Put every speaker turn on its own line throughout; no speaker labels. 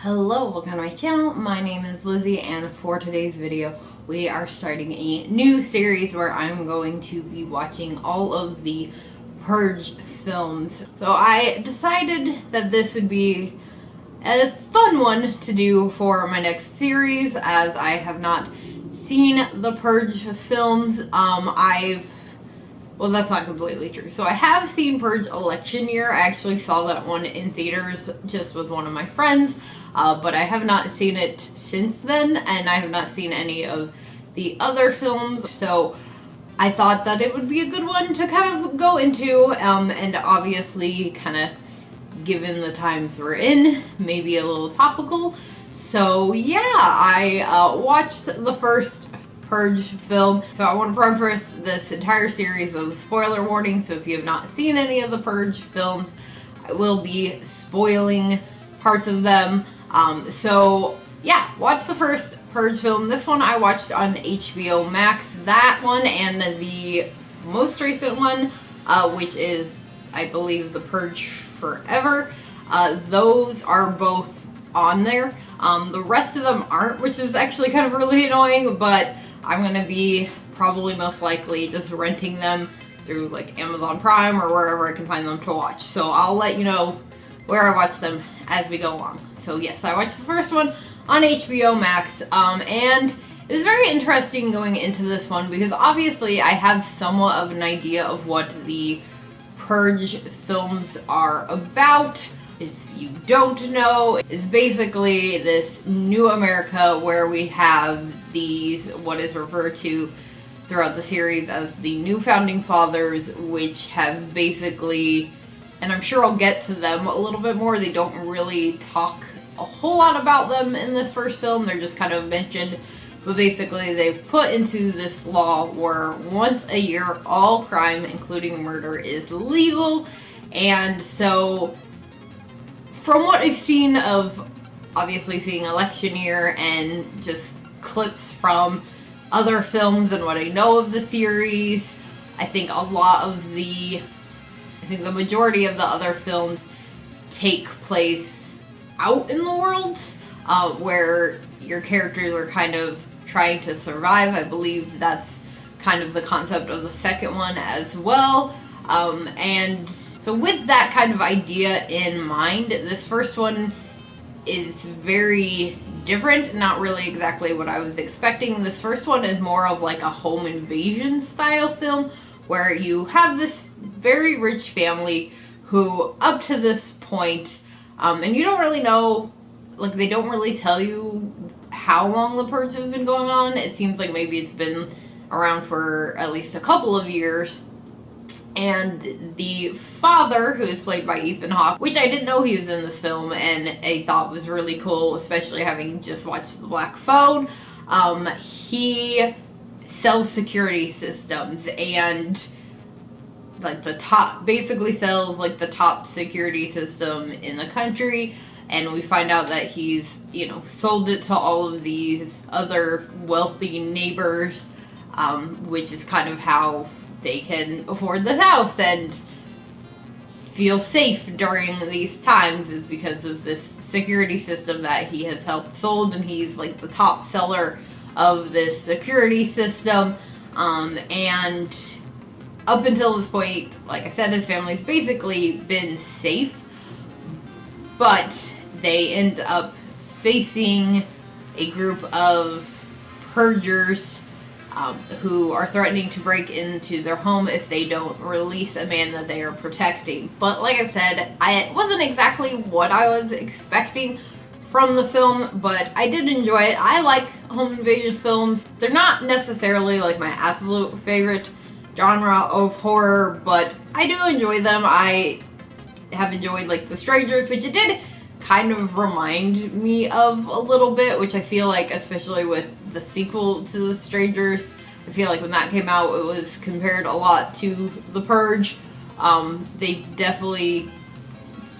Hello, welcome to my channel. My name is Lizzie, and for today's video we are starting a new series where I'm going to be watching all of the Purge films. So I decided that this would be a fun one to do for my next series, as I have not seen the Purge films. Well, that's not completely true. So I have seen Purge Election Year. I actually saw that one in theaters just with one of my friends, but I have not seen it since then, and I have not seen any of the other films, so I thought that it would be a good one to kind of go into, and obviously, kind of, given the times we're in, maybe a little topical. So yeah, I watched the first Purge film. So I want to preface this entire series with a spoiler warning, so if you have not seen any of the Purge films, I will be spoiling parts of them. So yeah, watch the first Purge film. This one I watched on HBO Max. That one and the most recent one, which is, I believe, The Purge Forever. Those are both on there. The rest of them aren't, which is actually kind of really annoying, but I'm going to be probably most likely just renting them through like Amazon Prime or wherever I can find them to watch. So I'll let you know where I watch them as we go along. So yes, I watched the first one on HBO Max, and it was very interesting going into this one because obviously I have somewhat of an idea of what the Purge films are about. If you don't know, it's basically this new America where we have these, what is referred to throughout the series as the new founding fathers, which have basically, and I'm sure I'll get to them a little bit more, they don't really talk a whole lot about them in this first film, they're just kind of mentioned, but basically they've put into this law where once a year all crime, including murder, is legal. And so from what I've seen of, obviously seeing Election Year and just clips from other films and what I know of the series, I think the majority of the other films take place out in the world, where your characters are kind of trying to survive. I believe that's kind of the concept of the second one as well. And so with that kind of idea in mind, this first one is very different, not really exactly what I was expecting. This first one is more of like a home invasion style film, where you have this very rich family who, up to this point, and you don't really know, like, they don't really tell you how long the Purge has been going on. It seems like maybe it's been around for at least a couple of years. And the father, who is played by Ethan Hawke, which I didn't know he was in this film, and I thought was really cool, especially having just watched The Black Phone, he sells security systems, and like basically sells like the top security system in the country, and we find out that he's, sold it to all of these other wealthy neighbors, which is kind of how they can afford this house and feel safe during these times, is because of this security system that he has helped sold, and he's like the top seller of this security system. And up until this point, like I said, his family's basically been safe, but they end up facing a group of purgers who are threatening to break into their home if they don't release a man that they are protecting. But like I said, it wasn't exactly what I was expecting from the film, but I did enjoy it. I like home invasion films. They're not necessarily like my absolute favorite genre of horror, but I do enjoy them. I have enjoyed like The Strangers, which it did kind of remind me of a little bit, which I feel like, especially with the sequel to The Strangers, I feel like when that came out, it was compared a lot to The Purge. They definitely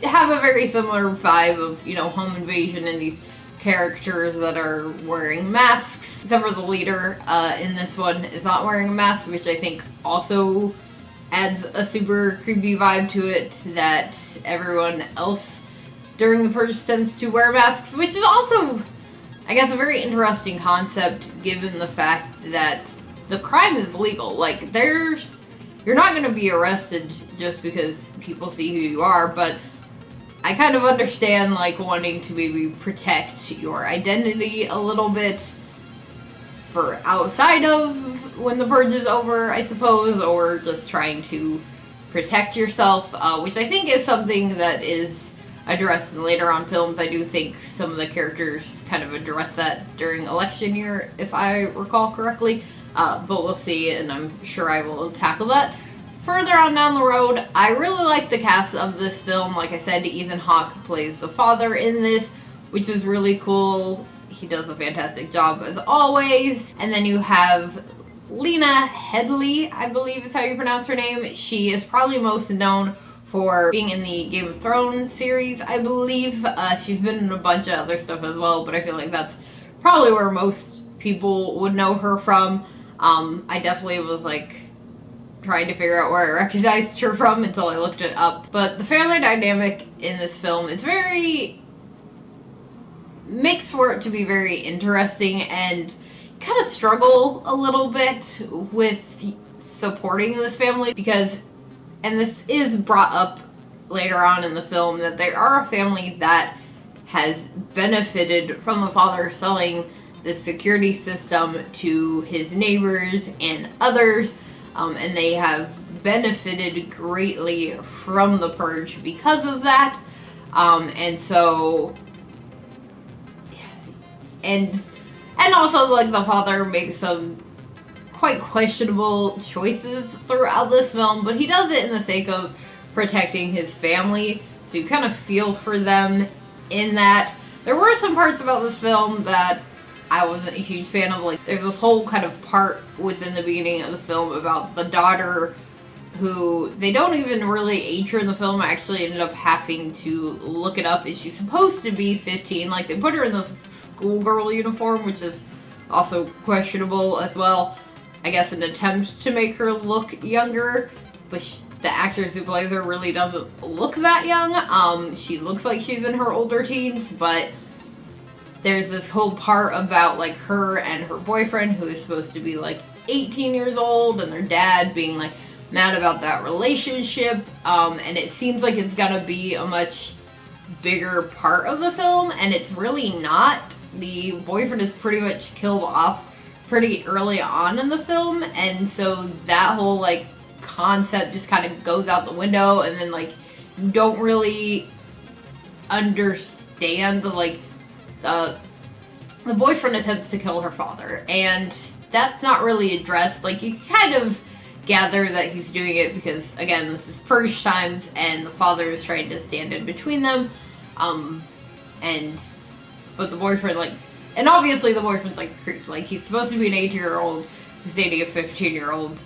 have a very similar vibe of, home invasion and these characters that are wearing masks, except for the leader in this one is not wearing a mask, which I think also adds a super creepy vibe to it that everyone else during the Purge tends to wear masks, which is also, I guess, a very interesting concept given the fact that the crime is legal. Like, you're not going to be arrested just because people see who you are, but I kind of understand, like, wanting to maybe protect your identity a little bit for outside of when the Purge is over, I suppose, or just trying to protect yourself, which I think is something that is addressed in later on films. I do think some of the characters kind of address that during election year, if I recall correctly, but we'll see, and I'm sure I will tackle that further on down the road. I really like the cast of this film. Like I said, Ethan Hawke plays the father in this, which is really cool. He does a fantastic job as always. And then you have Lena Headey, I believe is how you pronounce her name. She is probably most known for being in the Game of Thrones series, I believe. She's been in a bunch of other stuff as well, but I feel like that's probably where most people would know her from. I definitely was like trying to figure out where I recognized her from until I looked it up. But the family dynamic in this film is makes for it to be very interesting, and kind of struggle a little bit with supporting this family because, and this is brought up later on in the film, that they are a family that has benefited from the father selling the security system to his neighbors and others, and they have benefited greatly from the Purge because of that, and so, and also, like, the father makes some quite questionable choices throughout this film, but he does it in the sake of protecting his family, so you kind of feel for them in that. There were some parts about this film that I wasn't a huge fan of. Like, there's this whole kind of part within the beginning of the film about the daughter who, they don't even really age her in the film. I actually ended up having to look it up. Is she supposed to be 15? Like, they put her in this schoolgirl uniform, which is also questionable as well. I guess an attempt to make her look younger, but the actress who plays her really doesn't look that young. She looks like she's in her older teens, but there's this whole part about, like, her and her boyfriend, who is supposed to be, like, 18 years old, and their dad being, like, mad about that relationship, and it seems like it's gonna be a much bigger part of the film, and it's really not. The boyfriend is pretty much killed off pretty early on in the film, and so that whole, like, concept just kind of goes out the window, and then, like, you don't really understand, like, the boyfriend attempts to kill her father, and that's not really addressed. Like, you kind of gather that he's doing it because, again, this is Purge times, and the father is trying to stand in between them, but the boyfriend, like, and obviously the boyfriend's, like, creeped. Like, he's supposed to be an 18-year-old who's dating a 15-year-old.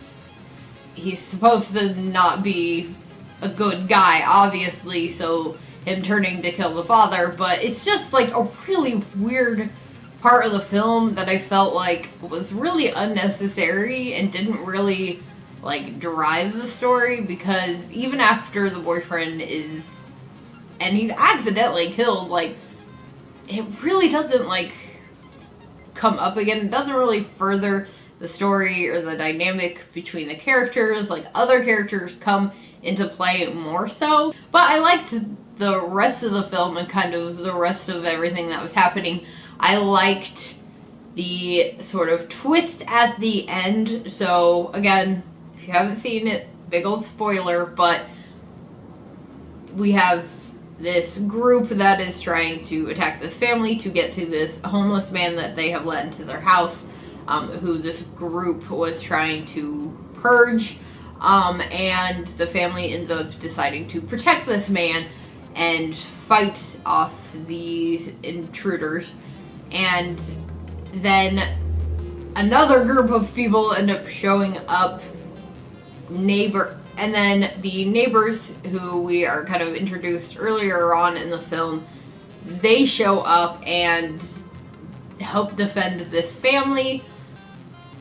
He's supposed to not be a good guy, obviously, so him turning to kill the father, but it's just, like, a really weird part of the film that I felt like was really unnecessary and didn't really, like, drive the story, because even after the boyfriend is, and he's accidentally killed, like, it really doesn't, like, come up again. It doesn't really further the story or the dynamic between the characters. Like, other characters come into play more so, but I liked the rest of the film and kind of the rest of everything that was happening. I liked the sort of twist at the end. So, again, if you haven't seen it, big old spoiler, but we have this group that is trying to attack this family to get to this homeless man that they have let into their house, who this group was trying to purge, and the family ends up deciding to protect this man and fight off these intruders. And then another group of people end up showing up, and then the neighbors, who we are kind of introduced earlier on in the film, they show up and help defend this family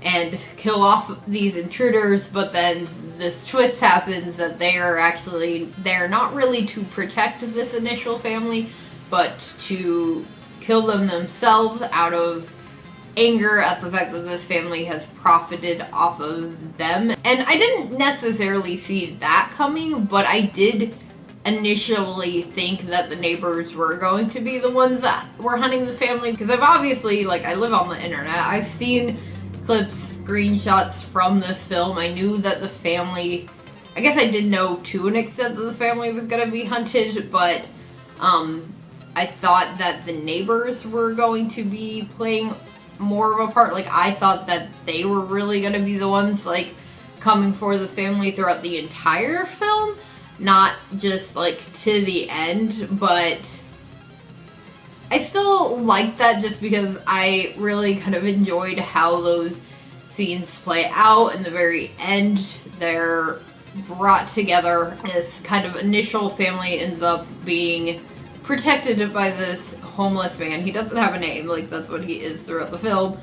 and kill off these intruders, but then this twist happens that they're not really to protect this initial family, but to kill them themselves out of anger at the fact that this family has profited off of them. And I didn't necessarily see that coming, but I did initially think that the neighbors were going to be the ones that were hunting the family, because I've obviously, like, I live on the internet, I've seen clips, screenshots from this film. I knew that the family, I guess I did know to an extent that the family was going to be hunted, but I thought that the neighbors were going to be playing more of a part. Like, I thought that they were really going to be the ones, like, coming for the family throughout the entire film, not just, like, to the end. But I still like that just because I really kind of enjoyed how those scenes play out. In the very end, they're brought together. This kind of initial family ends up being protected by this homeless man. He doesn't have a name, like, that's what he is throughout the film,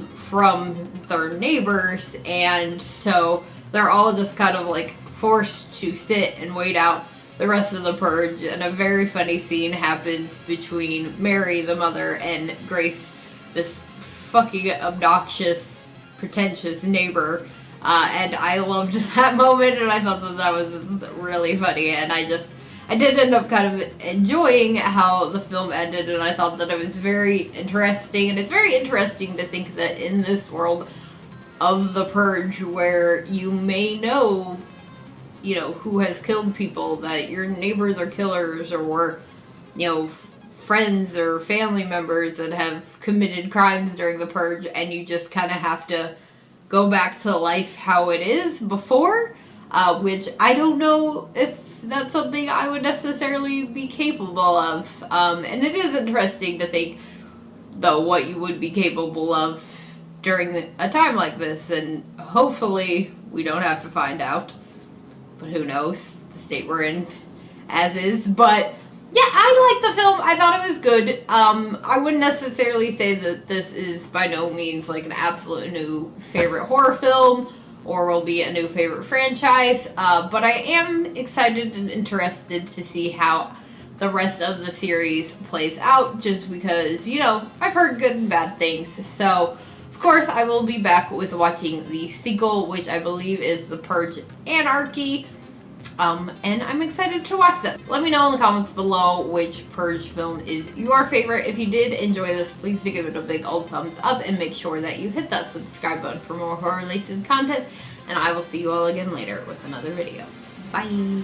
from their neighbors, and so they're all just kind of, like, forced to sit and wait out the rest of the purge. And a very funny scene happens between Mary, the mother, and Grace, this fucking obnoxious, pretentious neighbor, and I loved that moment, and I thought that that was really funny, and I did end up kind of enjoying how the film ended, and I thought that it was very interesting. And it's very interesting to think that in this world of the Purge, where you may know, you know, who has killed people, that your neighbors are killers, or, you know, friends or family members that have committed crimes during the Purge, and you just kind of have to go back to life how it is before, which I don't know if that's something I would necessarily be capable of. And it is interesting to think, though, what you would be capable of during a time like this, and hopefully we don't have to find out. But who knows, the state we're in as is. But yeah, I liked the film. I thought it was good. I wouldn't necessarily say that this is by no means like an absolute new favorite horror film, or will be a new favorite franchise, but I am excited and interested to see how the rest of the series plays out, just because, you know, I've heard good and bad things. So, of course, I will be back with watching the sequel, which I believe is The Purge Anarchy, and I'm excited to watch that. Let me know in the comments below which Purge film is your favorite. If you did enjoy this, please do give it a big old thumbs up, and make sure that you hit that subscribe button for more horror-related content, and I will see you all again later with another video. Bye!